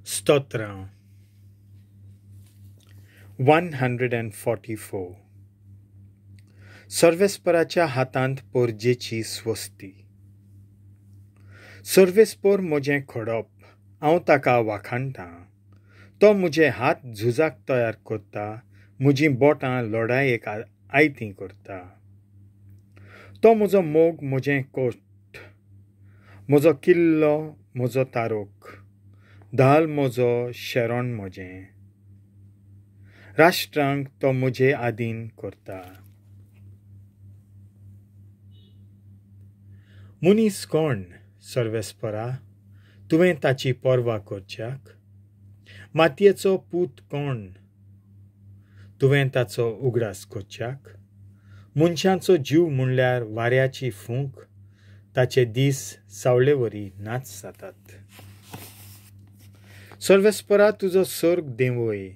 Stotra 144 सर्वेस्पराच्या हातांत पोरजेची स्वस्ती. सर्वेस्पर म्हजें खडप, हांव ताका वाखाणटां. तो म्हजे हात झुजाक तयार करता, म्हजीं बोटां लढायेक आयतीं करता. तो म्हजो मोग, म्हजें कोट, म्हजो किल्लो, म्हजो तारोक, धाल म्हजो, शेरोण म्हजें. राष्ट्रांक तो म्हजे आदीन करता. मनीस कोण सर्वेस्परा, तुवें ताची पर्वा करच्याक? मातयेचो पूत कोण, तुवें ताचो उगडास करच्याक? मनशांचो जीव म्हणल्यार वाऱ्याची फूंक, ताचे दीस सावळेवरी नाच जातात. सर्वेस्परा तुजो सर्ग देंवय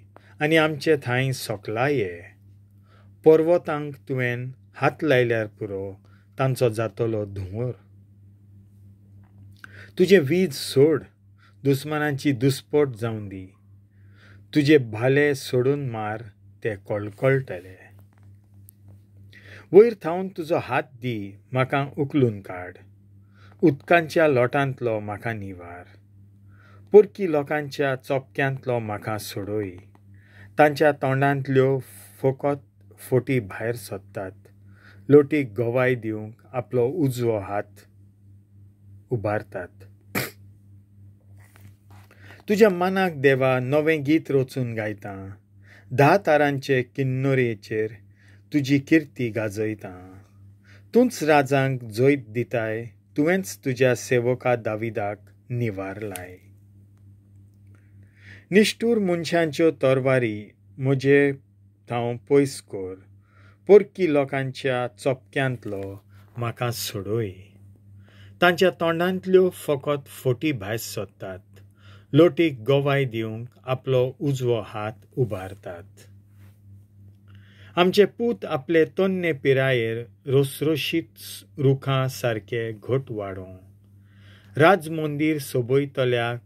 आनी आमचे थंय सोकलाये. पर्वतांक तुवें हात लायल्यार पुरो, तांचो जातलो धुंवर. तुजें वीज सोड, दुस्मानांची दुस्पट जावं दी. तुजे भाले सोडून मार, ते कळकळटले. वयर थावन तुजो हात दी, म्हाका उखलून काड. उदकांच्या लोटांतलो म्हाका निवार. परकी लोकांच्या चोपक्यांतलो म्हाका सोडय. तांच्या तोंडांतल्यो फकत फोटी भायर सोदतात. लोटीक गोवाय दिवंक आपलो उजवो हात उबारतात. तुज्या मनाक देवा नवें गीत रचून गायतां. 10 तारांचे किन्नोरेचेर तुजी किर्ती गाजयतां. तूंच राजांक जैत दिताय, तुवेंच तुज्या सेवका दाविदाक निवार लाय. निश्ठूर मनशांच्यो तरवारी म्हजे थाव पयस कर. परकी लोकांच्या चोपक्यांतलो म्हाका सोडय. तांच्या तोंडांतल्यो फकत फोटी भायर सोदतात. लोटीक गोवाय दिवंक आपलो उजवो हात उबारतात. आमचे पूत आपले तोन्ने पिरायेर रोसरोशीत रुखां सारके घट वाडों. राजमंदीर सोबयतल्या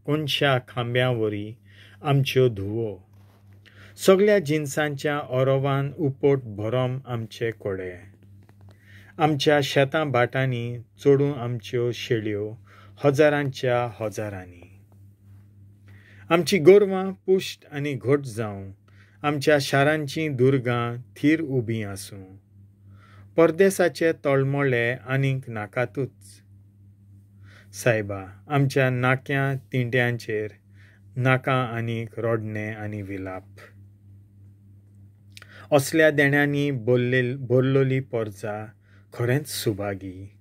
कोणशा खांब्यांवरी आमच्यो धुवो. सगळ्या जिन्सांच्या ओरवान उपट भरोम आमचे कोडे. आमच्या शेतां भाटांनी चोडूं आमच्यो शेळयो हजारांच्या हजारांनी. आमची गोरवां पुश्ट आनी घट जावं, आमच्या शारांचीं दुर्गां थीर उबीं आसूं. परदेसाचे तळमळे आनीक नाकातूच. सायबा, आमच्या नाक्या तिंट्यांचेर नाका आनीक रोडणे आनी विलाप. असल्या देण्यांनी भरलोली पोरजा खरेंच सुभागी.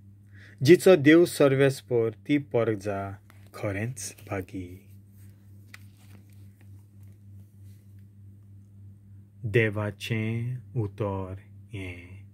जिचो देव सर्वेस्पर ती पोरजा खरेंच भागी. देवाचें उतर हें.